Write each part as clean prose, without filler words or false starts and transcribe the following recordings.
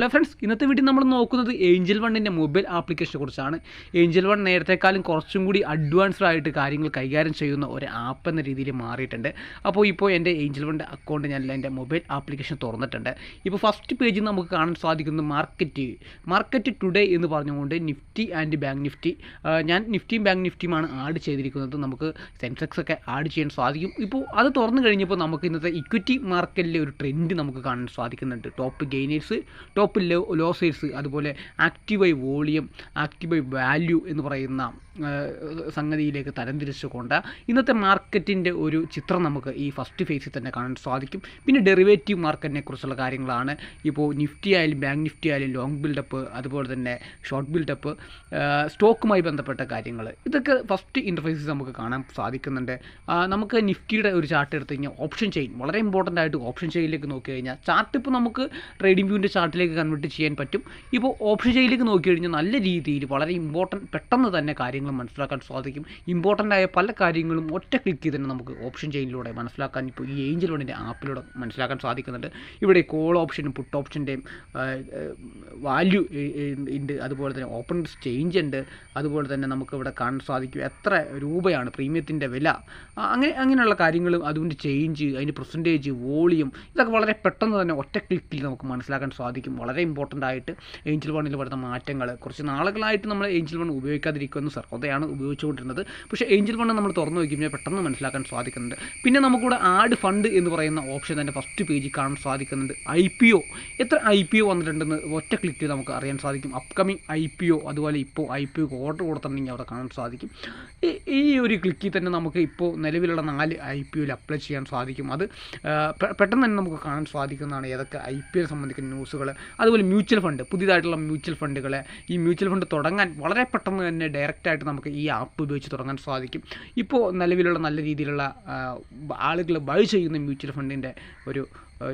Hello friends, ഇന്നത്തെ video നമ്മൾ നോക്കുന്നത് ഏഞ്ചൽ വണ്ണിൻ്റെ മൊബൈൽ ആപ്ലിക്കേഷനെ കുറിച്ചാണ്. ഏഞ്ചൽ വൺ നേരത്തെക്കാളും കുറച്ചും കൂടി അഡ്വാൻസ്ഡ് ആയിട്ട് കാര്യങ്ങൾ കൈകാര്യം ചെയ്യുന്ന ഒരു ആപ്പ് എന്ന രീതിയിൽ മാറിയിട്ടുണ്ട്. ഇപ്പോൾ എൻ്റെ ഏഞ്ചൽ വണ്ണിൻ്റെ അക്കൗണ്ട് ഞാൻ എൻ്റെ മൊബൈൽ ആപ്ലിക്കേഷൻ തുറന്നിട്ടുണ്ട്. ഇപ്പോൾ ഫസ്റ്റ് പേജിൽ നമുക്ക് കാണാൻ സാധിക്കുന്നത് മാർക്കറ്റ് ടുഡേ എന്ന് പറഞ്ഞുകൊണ്ട് നിഫ്റ്റി ആൻഡ് ബാങ്ക് നിഫ്റ്റി. ഞാൻ നിഫ്റ്റിയും ബാങ്ക് നിഫ്റ്റിയുമാണ് ആഡ് ചെയ്തിരിക്കുന്നത്. നമുക്ക് സെൻസെക്സ് ഒക്കെ ആഡ് ചെയ്യാൻ സാധിക്കും. ഇപ്പോൾ അത് തുറന്നു കഴിഞ്ഞപ്പോൾ നമുക്ക് ഇന്നത്തെ ഇക്വിറ്റി മാർക്കറ്റിലെ ഒരു ട്രെൻഡ് നമുക്ക് കാണാൻ സാധിക്കുന്നുണ്ട്. ടോപ്പ് ഗെയിനേഴ്സ്, ടോപ്പ് ലോസേഴ്സ്, അതുപോലെ ആക്റ്റീവായി വോളിയം, ആക്റ്റീവായി വാല്യൂ എന്ന് പറയുന്ന സംഗതിയിലേക്ക് തരംതിരിച്ചുകൊണ്ട് ഇന്നത്തെ മാർക്കറ്റിൻ്റെ ഒരു ചിത്രം നമുക്ക് ഈ ഫസ്റ്റ് ഫേസിൽ തന്നെ കാണാൻ സാധിക്കും. പിന്നെ ഡെറിവേറ്റീവ് മാർക്കറ്റിനെ കുറിച്ചുള്ള കാര്യങ്ങളാണ്. ഇപ്പോൾ നിഫ്റ്റി ആയാലും ബാങ്ക് നിഫ്റ്റി ആയാലും ലോങ് ബിൽഡപ്പ്, അതുപോലെ തന്നെ ഷോർട്ട് ബിൽഡപ്പ്, സ്റ്റോക്കുമായി ബന്ധപ്പെട്ട കാര്യങ്ങൾ, ഇതൊക്കെ ഫസ്റ്റ് ഇൻ്റർഫേസിൽ നമുക്ക് കാണാൻ സാധിക്കുന്നുണ്ട്. നമുക്ക് നിഫ്റ്റിയുടെ ഒരു ചാർട്ട് എടുത്തു കഴിഞ്ഞാൽ ഓപ്ഷൻ ചെയിൻ വളരെ ഇമ്പോർട്ടൻ്റ് ആയിട്ട് ഓപ്ഷൻ ചെയിനിലേക്ക് നോക്കി കഴിഞ്ഞാൽ ചാർട്ട് ഇപ്പോൾ നമുക്ക് ട്രേഡിംഗ് വ്യൂവിൻ്റെ ചാർട്ടിലേക്ക് കൺവേർട്ട് ചെയ്യാൻ പറ്റും. ഇപ്പോൾ ഓപ്ഷൻ ചെയിനിലേക്ക് നോക്കി കഴിഞ്ഞാൽ നല്ല രീതിയിൽ വളരെ പെട്ടെന്ന് തന്നെ കാര്യങ്ങൾ മനസ്സിലാക്കാൻ സാധിക്കും. ഇമ്പോർട്ടൻ്റ് ആയ പല കാര്യങ്ങളും ഒറ്റ ക്ലിക്ക് ചെയ്ത് തന്നെ നമുക്ക് ഓപ്ഷൻ ചെയിനിലൂടെ മനസ്സിലാക്കാൻ ഇപ്പോൾ ഈ ഏഞ്ചൽ വണ്ണിൻ്റെ ആപ്പിലൂടെ മനസ്സിലാക്കാൻ സാധിക്കുന്നുണ്ട്. ഇവിടെ കോൾ ഓപ്ഷനും പുട്ട് ഓപ്ഷൻ്റെയും വാല്യൂ ഉണ്ട്, അതുപോലെ തന്നെ ഓപ്പൺ ചേഞ്ച് ഉണ്ട്, അതുപോലെ തന്നെ നമുക്കിവിടെ കാണാൻ സാധിക്കും എത്ര രൂപയാണ് പ്രീമിയത്തിൻ്റെ വില, അങ്ങനെയുള്ള കാര്യങ്ങളും അതിൻ്റെ ചേഞ്ച്, അതിൻ്റെ പെർസെൻറ്റേജ്, വോളിയം, ഇതൊക്കെ വളരെ പെട്ടെന്ന് തന്നെ ഒറ്റ ക്ലിക്കിൽ നമുക്ക് മനസ്സിലാക്കാൻ സാധിക്കും. വളരെ ഇമ്പോർട്ടൻ്റ് ആയിട്ട് ഏഞ്ചൽ വണ്ണിൽ വരുന്ന മാറ്റങ്ങൾ, കുറച്ച് നാളുകളായിട്ട് നമ്മൾ ഏഞ്ചൽ വൺ ഉപയോഗിക്കാതിരിക്കുന്ന സർവ്വതയാണ് ഉപയോഗിച്ചുകൊണ്ടിരുന്നത്. പക്ഷേ ഏഞ്ചൽ വണ്ണ് നമ്മൾ തുറന്നു വയ്ക്കുമ്പോൾ പെട്ടെന്ന് മനസ്സിലാക്കാൻ സാധിക്കുന്നുണ്ട്. പിന്നെ നമുക്കിവിടെ ആഡ് ഫണ്ട് എന്ന് പറയുന്ന ഓപ്ഷൻ തന്നെ ഫസ്റ്റ് പേജിൽ കാണാൻ സാധിക്കുന്നുണ്ട്. IPO, എത്ര IPO വന്നിട്ടുണ്ടെന്ന് ഒറ്റ ക്ലിക്കിൽ നമുക്ക് അറിയാൻ സാധിക്കും. അപ്കമിങ് IPO, അതുപോലെ ഇപ്പോൾ IPO ഓർഡർ കൊടുത്തിട്ടുണ്ടെങ്കിൽ അവിടെ കാണാൻ സാധിക്കും. ഈ ഒരു ക്ലിക്കിൽ തന്നെ നമുക്ക് ഇപ്പോൾ നിലവിലുള്ള 4 IPOയിൽ അപ്ലൈ ചെയ്യാൻ സാധിക്കും. അത് പെട്ടെന്ന് തന്നെ നമുക്ക് കാണാൻ സാധിക്കുന്നതാണ് ഏതൊക്കെ IPO സംബന്ധിക്കുന്ന ന്യൂസുകൾ. അതുപോലെ മ്യൂച്വൽ ഫണ്ട്, പുതിയതായിട്ടുള്ള മ്യൂച്വൽ ഫണ്ടുകൾ, ഈ മ്യൂച്വൽ ഫണ്ട് തുടങ്ങാൻ വളരെ പെട്ടെന്ന് തന്നെ ഡയറക്റ്റായിട്ട് നമുക്ക് ഈ ആപ്പ് ഉപയോഗിച്ച് തുടങ്ങാൻ സാധിക്കും. ഇപ്പോൾ നിലവിലുള്ള നല്ല രീതിയിലുള്ള ആളുകൾ ബൈ ചെയ്യുന്ന മ്യൂച്വൽ ഫണ്ടിൻ്റെ ഒരു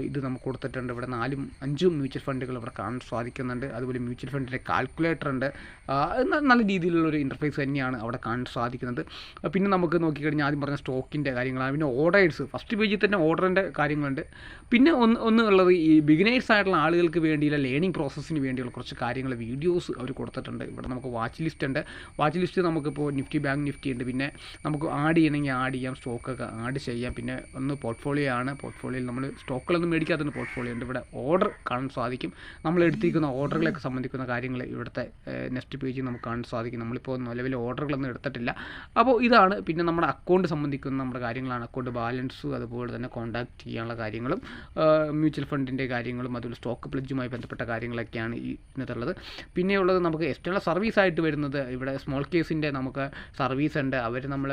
ഇത് നമുക്ക് കൊടുത്തിട്ടുണ്ട്. ഇവിടെ 4ഉം 5ഉം മ്യൂച്വൽ ഫണ്ടുകൾ ഇവിടെ കാണാൻ സാധിക്കുന്നുണ്ട്. അതുപോലെ മ്യൂച്വൽ ഫണ്ടിൻ്റെ കാൽക്കുലേറ്റർ ഉണ്ട്. നല്ല രീതിയിലുള്ളൊരു ഇൻ്റർഫേസ് തന്നെയാണ് അവിടെ കാണാൻ സാധിക്കുന്നത്. പിന്നെ നമുക്ക് നോക്കിക്കഴിഞ്ഞാൽ ആദ്യം പറഞ്ഞ സ്റ്റോക്കിൻ്റെ കാര്യങ്ങളാണ്. പിന്നെ ഓർഡേഴ്സ്, ഫസ്റ്റ് പേജിൽ തന്നെ ഓർഡറിൻ്റെ കാര്യങ്ങളുണ്ട്. പിന്നെ ഒന്ന് ഉള്ളത് ഈ ബിഗിനേഴ്സ് ആയിട്ടുള്ള ആളുകൾക്ക് വേണ്ടിയുള്ള ലേണിംഗ് പ്രോസസ്സിന് വേണ്ടിയുള്ള കുറച്ച് കാര്യങ്ങൾ, വീഡിയോസ് അവർ കൊടുത്തിട്ടുണ്ട്. ഇവിടെ നമുക്ക് വാച്ച് ലിസ്റ്റ് ഉണ്ട്. വാച്ച് ലിസ്റ്റ് നമുക്കിപ്പോൾ നിഫ്റ്റി ബാങ്ക് നിഫ്റ്റി ഉണ്ട്. പിന്നെ നമുക്ക് ആഡ് ചെയ്യണമെങ്കിൽ ആഡ് ചെയ്യാം, സ്റ്റോക്കൊക്കെ ആഡ് ചെയ്യാം. പിന്നെ ഒന്ന് പോർട്ട്ഫോളിയോ ആണ്. പോർട്ട്ഫോളിയോയിൽ നമ്മൾ സ്റ്റോക്കുകളൊന്നും മേടിക്കാത്തതിന് പോർട്ട്ഫോളിയോ ഉണ്ട്. ഇവിടെ ഓർഡർ കാണാൻ സാധിക്കും. നമ്മൾ എടുത്തിരിക്കുന്ന ഓർഡറുകളൊക്കെ സംബന്ധിക്കുന്ന കാര്യങ്ങൾ ഇവിടുത്തെ നെക്സ്റ്റ് പേജിൽ നമുക്ക് കാണാൻ സാധിക്കും. നമ്മളിപ്പോൾ നിലവിൽ ഓർഡറുകളൊന്നും എടുത്തിട്ടില്ല. അപ്പോൾ ഇതാണ്. പിന്നെ നമ്മുടെ അക്കൗണ്ട് സംബന്ധിക്കുന്ന നമ്മുടെ കാര്യങ്ങളാണ്. അക്കൗണ്ട് ബാലൻസ്, അതുപോലെ തന്നെ കോൺടാക്ട് ചെയ്യാനുള്ള കാര്യങ്ങളും മ്യൂച്വൽ ഫണ്ടിൻ്റെ കാര്യങ്ങളും, അതുപോലെ സ്റ്റോക്ക് പ്ലഡ്ജുമായി ബന്ധപ്പെട്ട കാര്യങ്ങളൊക്കെയാണ് ഇന്നത്തുള്ളത്. പിന്നെയുള്ളത് നമുക്ക് എക്സ്റ്റേണൽ സർവീസായിട്ട് വരുന്നത് ഇവിടെ സ്മോൾ കേസിൻ്റെ നമുക്ക് സർവീസ് ഉണ്ട്. അവർ നമ്മൾ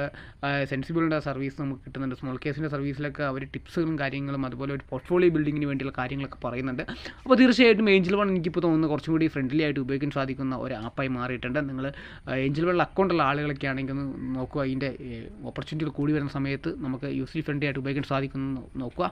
സെൻസിബിളിൻ്റെ സർവീസ് നമുക്ക് കിട്ടുന്നുണ്ട്. സ്മോൾ കേസിൻ്റെ സർവീസിലൊക്കെ അവർ ടിപ്സുകളും കാര്യങ്ങളും, അതുപോലെ ഒരു പോർട്ട്ഫോളിയോ ബിൽഡിങ്ങിന് വേണ്ടിയുള്ള കാര്യങ്ങളൊക്കെ പറയുന്നുണ്ട്. അപ്പോൾ തീർച്ചയായിട്ടും ഏഞ്ചൽ വൺ എനിക്കിപ്പോൾ തോന്നുന്നു കുറച്ചും കൂടി ഫ്രണ്ട്ലി ആയിട്ട് ഉപയോഗിക്കാൻ സാധിക്കുന്ന ഒരു ആപ്പായി മാറിയിട്ടുണ്ട്. നിങ്ങൾ ഏഞ്ചൽ വൺ അക്കൗണ്ടുള്ള ആളുകളൊക്കെ ആണെങ്കിൽ ഒന്ന് നോക്കുക. അതിൻ്റെ ഓപ്പർച്യൂണിറ്റികൾ കൂടി വരുന്ന സമയത്ത് നമുക്ക് യൂസ്ഫുൾ ഫ്രണ്ട്ലി ആയിട്ട് ഉപയോഗിക്കാൻ സാധിക്കുന്നു നോക്കുക.